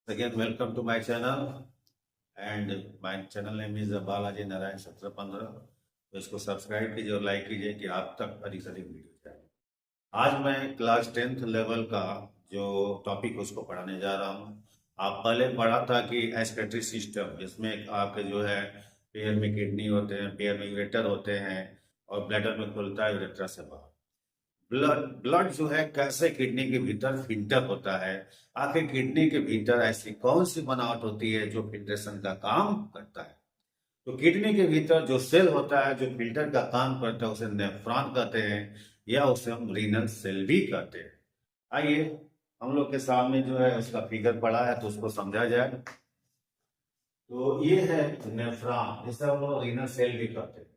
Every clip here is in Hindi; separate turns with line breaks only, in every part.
Again, welcome to my channel and my channel name is Balaji Narayan 1715। तो इसको सब्सक्राइब कीजिए और लाइक कीजिए कि आप तक अधिक से अधिक वीडियो जाए। आज मैं क्लास 10th लेवल का जो टॉपिक उसको पढ़ाने जा रहा हूँ। आप पहले पढ़ा था कि एक्सक्रीटरी सिस्टम, जिसमें आपके जो है पेयर में किडनी होते हैं, पेयर में यूरेटर होते हैं और ब्लैडर में खुलता है यूरेटर से बाहर। ब्लड जो है कैसे किडनी के भीतर फिल्टर होता है, आखिर किडनी के भीतर ऐसी कौन सी बनावट होती है जो फिल्ट्रेशन का काम करता है। तो किडनी के भीतर जो सेल होता है जो फिल्टर का काम करता है उसे नेफ्रॉन कहते हैं या उसे हम रीनल सेल भी कहते हैं। आइए हम लोग के सामने जो है उसका फिगर पड़ा है तो उसको समझा जाए। तो ये है नेफ्रॉन, जिसे हम लोग रीनल सेल भी कहते हैं।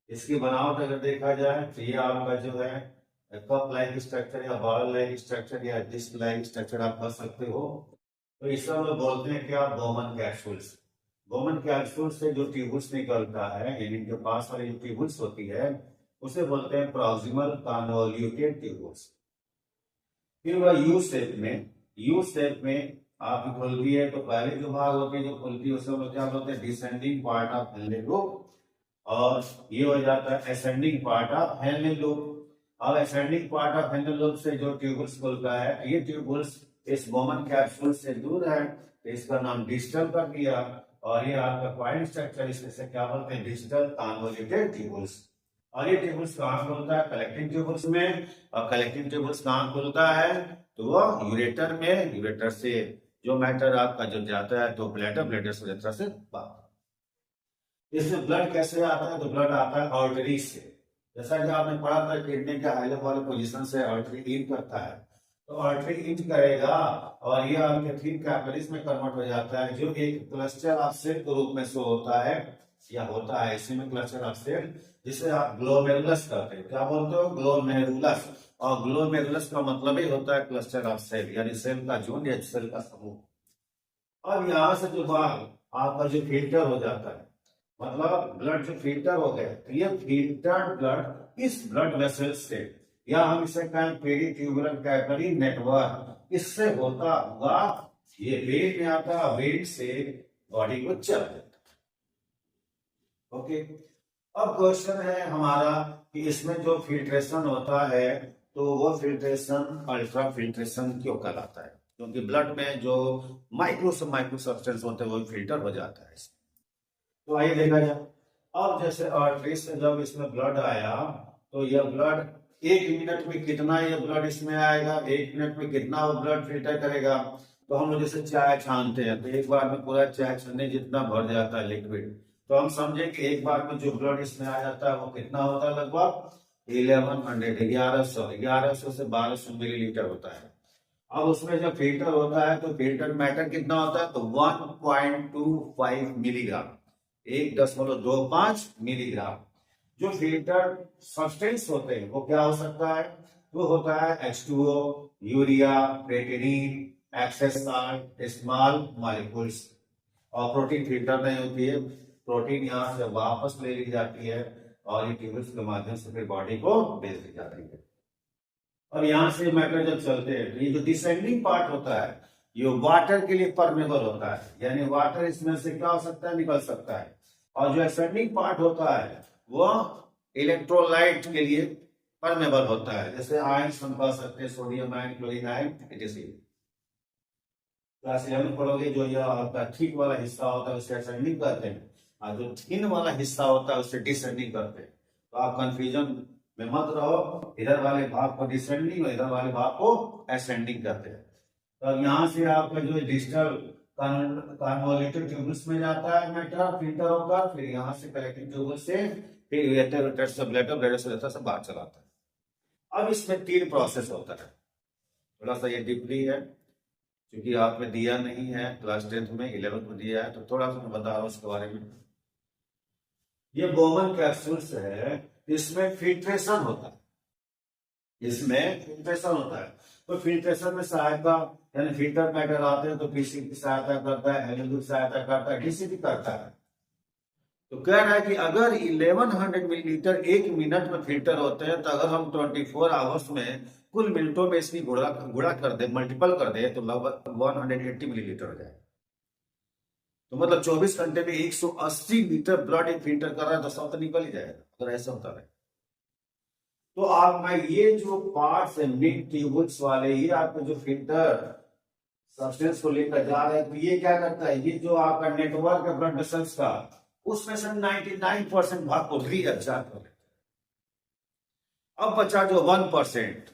इसकी बनावट अगर देखा जाए तो ये आपका जो है कप लाइक स्ट्रक्चर या बॉल लाइक स्ट्रक्चर या डिस्क लाइक स्ट्रक्चर आप कर सकते हो। तो इसे हम लोग बोलते हैं क्या, बोमन कैप्सूल्स। बोमन कैप्सूल से जो ट्यूबुल्स निकलता है, यानी इनके पास वाली जो ट्यूबुल्स होती है उसे बोलते हैं प्रॉक्सिमल कन्वोल्यूटेड ट्यूबुल्स। फिर वह यू शेप में आपकी खुलती है। तो पहले जो भाग होती है जो खुलती है उसे हम लोग क्या बोलते हैं, descending part of Henle loop, और ये हो जाता है ascending part of Henle loop. अब ascending part of Henle loop से जो ट्यूबुल्स खुलता है, ये ट्यूबुल्स इस बोमन कैप्सूल से दूर है तो इसका नाम डिस्टल कर दिया। और ये आपका क्वाइन स्ट्रक्चर, इससे क्या बोलते हैं, डिस्टल कन्वोल्यूटेड ट्यूबुल्स। और ये ट्यूबुल्स कहाँ खुलता है, कलेक्टिंग ट्यूबुल्स में। और कलेक्टिंग ट्यूबुल्स कहाँ खुलता है, तो वो यूरेटर में। यूरेटर से जो मैटर आपका जो जाता है तो ब्लैडर, ब्लैडर से यूरेटर से बाहर। इसमें ब्लड कैसे आता है, तो ब्लड आता है आर्टरी से। जैसा कि आपने पढ़ा था किडनी के हाई लेवल वाले पोजीशन से आर्टरी इन करता है, तो आर्टरी इन करेगा और ये आपके थिन कैपिलरीज में कन्वर्ट हो जाता है, जो एक क्लस्टर ऑफ सेल के रूप में शो होता है या होता है। इसी में क्लस्टर ऑफ सेल, जिसे आप ग्लोमेरुलस कहते हैं। क्या बोलते हो, ग्लोमेरुलस। और ग्लोमेरुलस का मतलब ही होता है क्लस्टर ऑफ सेल, यानी सेल का झुंड या सेल का समूह। अब यहाँ से जो भाग आपका जो फिल्टर हो जाता है, मतलब ब्लड जो फिल्टर हो गया, तो ये फिल्टर्ड ब्लड इस ब्लड वेसल से, या हम इसे कहें पेरिट्यूबुलर कैपिलरी नेटवर्क, इससे होता हुआ ये वेन में आता है, वेन से बॉडी को चल जाता है। ओके, अब क्वेश्चन है हमारा कि इसमें जो फिल्ट्रेशन होता है तो वो फिल्ट्रेशन अल्ट्रा फिल्ट्रेशन क्यों कहलाता है, क्योंकि ब्लड में जो माइक्रो से माइक्रो सब्सटेंस होते हैं वो फिल्टर हो जाता है। तो आइए देखा जाए। अब जैसे आर्टरी से जब इसमें ब्लड आया तो यह ब्लड 1 मिनट में कितना ये ब्लड इसमें आएगा, 1 मिनट में कितना वो ब्लड फिल्टर करेगा। तो हम लोग जैसे चाय छानते हैं तो एक बार में पूरा चाय छानने जितना भर जाता है लिक्विड, तो हम समझे कि एक बार में जो ब्लड इसमें आ जाता है वो कितना होता है, लगभग 1100 1100 से 1200 मिलीलीटर होता है। अब उसमें जब फिल्टर होता है तो फिल्टर मैटर कितना होता है, तो 1.25 मिलीग्राम, 1.25 मिलीग्राम। जो फिल्टर सब्सटेंस होते हैं वो क्या हो सकता है, वो होता है H2O, urea, creatinine, excess salt, small molecules. और प्रोटीन फिल्टर नहीं होती है, प्रोटीन यहाँ से वापस ले ली जाती है और ये ट्यूबल्स के माध्यम से फिर बॉडी को भेज दी जाती है। और यहाँ से मैटर जब चलते हैं तो ये जो डिसेंडिंग पार्ट होता है ये वाटर के लिए परमेबल होता है, यानी वाटर इसमें से क्या हो सकता है, निकल सकता है। और जो असेंडिंग पार्ट होता है वो इलेक्ट्रोलाइट के लिए परमेबल होता है, जैसे आयंस हम कह सकते हैं, sodium ion, chlorine ion, etc। Class 11 पढ़ोगे जो यह आपका थिक वाला हिस्सा होता है उसे असेंडिंग कहते हैं, और जो थिन वाला हिस्सा होता है उसे डिसेंडिंग करते हैं। तो आप कंफ्यूजन में मत रहो, इधर वाले भाग को डिसेंडिंग और इधर वाले भाग को असेंडिंग करते हैं। तो यहाँ से आपका जो डिस्टल कन्वोल्यूटेड ट्यूबुल्स में जाता है मैटर, फिल्टर होगा, फिर यहाँ से कलेक्टिंग ट्यूबुल्स से, फिर यूरेटर से ब्लैडर, ब्लैडर से यूरेटर से बाहर चलाता है। अब इसमें 3 प्रोसेस होता है, थोड़ा सा ये डीपली है क्योंकि आपने दिया नहीं है, क्लास 10th में 11th में दिया है, तो थोड़ा सा मैं बता रहा हूँ उसके बारे में। ये बोमन कैप्सूल्स है, इसमें फिल्ट्रेशन होता है, इसमें फिल्ट्रेशन होता है। तो फिल्ट्रेशन में सहायता, यानी फिल्टर मैटर आते हैं तो पीसी की सहायता करता है, एलएलयू की सहायता करता है, डीसी भी करता है। तो कह रहा है कि अगर 1100 मिलीलीटर 1 मिनट में फिल्टर होते हैं तो अगर हम 24 आवर्स में कुल मिनटों में इसकी गुणा कर दे, मल्टीपल कर दे, तो लगभग 180 मिलीलीटर हो जाए। तो मतलब 24 घंटे में 180 लीटर ब्लड एक फिल्टर कर रहा है, तो सब तो निकल ही जाएगा अगर ऐसा होता रहे। तो आप मैं ये जो पार्ट्स है मिड ट्यूब्यूल्स वाले, ये आपके जो फिल्टर सब्सटेंस को लेकर जा रहे हैं, तो ये क्या करता है, ये जो आपका नेटवर्क है ब्लड वेसल्स का, उसमें से 99% भाग को रीअब्जॉर्ब कर लेता है। अब बचा जो 1%,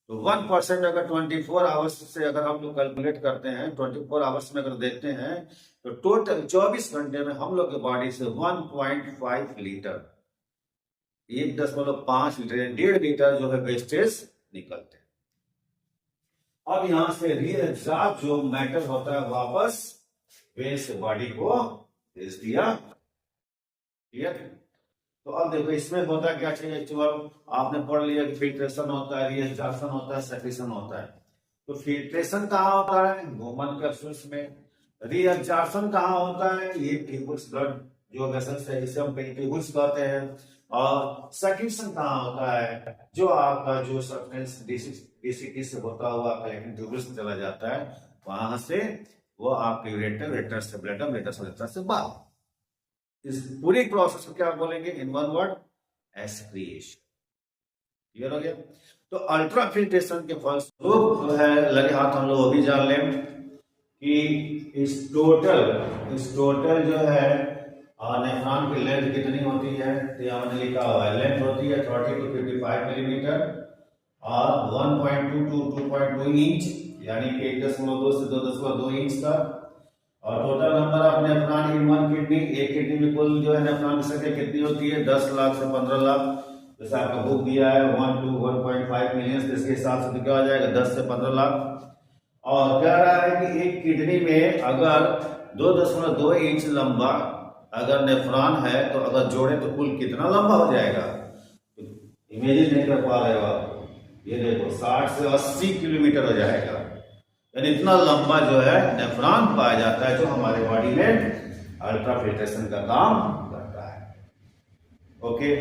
तो 1% अगर 24 आवर्स से अगर हम लोग कैलकुलेट करते हैं, 24 आवर्स में अगर देखते हैं, तो टोटल 24 घंटे में हम लोग के बॉडी से 1.5 लीटर, 1.5 लीटर, 1.5 लीटर जो है वेस्टेज निकलते हैं। अब यहां से रीअब्जॉर्ब जो मैटर होता है वापस वेस्ट बॉडी को भेज दिया। क्लियर? तो अब देखो इसमें होता क्या चाहिए, एक्चुअल आपने पढ़ लिया कि फिल्ट्रेशन होता है, रीअब्जॉर्प्शन होता है, सेक्रेशन होता है। तो फिल्ट्रेशन कहाँ होता है, ह्यूमन कैप्सूल्स में। रीअब्जॉर्प्शन कहाँ होता है, ये ट्यूब्यूल्स ब्लड जो वेसल्स है, इसे हम ट्यूब्यूल्स कहते हैं। और सेक्रेशन कहाँ होता है, जो आपका जो सब्सटेंस डीसीटी से होता हुआ कलेक्टिंग ट्यूब्यूल्स में चला जाता है, वहां से वो आपके यूरेटर, यूरेटर से ब्लैडर, ब्लैडर से बाहर। इस पूरी प्रोसेस को क्या बोलेंगे, इन वन वर्ड, एस्क्रिएशन। क्लियर हो गया? तो अल्ट्रा फिल्ट्रेशन के फलस्वरूप जो है, लगे हाथ हम लोग वो भी जान लें कि इस टोटल जो है नेफ्रॉन की लेंथ कितनी होती है। तो यहाँ मैंने लिखा हुआ है, लेंथ होती है 30 to 55 मिलीमीटर और 1.2 to 2.2 इंच, यानी कि 1.2 से 2.2 इंच तक। और total number of nephron in one kidney, एक किडनी में कुल जो है नेफ्रॉन की संख्या कितनी होती है, 10 लाख से 15 लाख। जैसे आपका बुक दिया है 1 to 1.5 मिलियन, तो इसके हिसाब से क्या हो जाएगा, 10 से 15 लाख। और कह रहा है कि एक किडनी में अगर 2.2 इंच लंबा अगर नेफ्रॉन है, तो अगर जोड़े तो कुल कितना लंबा हो जाएगा, इमेजिन नहीं कर पा रहे हो आप, ये देखो 60 से 80 किलोमीटर हो जाएगा। यानी इतना लंबा जो है नेफ्रॉन पाया जाता है, जो हमारे बॉडी में अल्ट्रा फिल्ट्रेशन का काम करता है। ओके।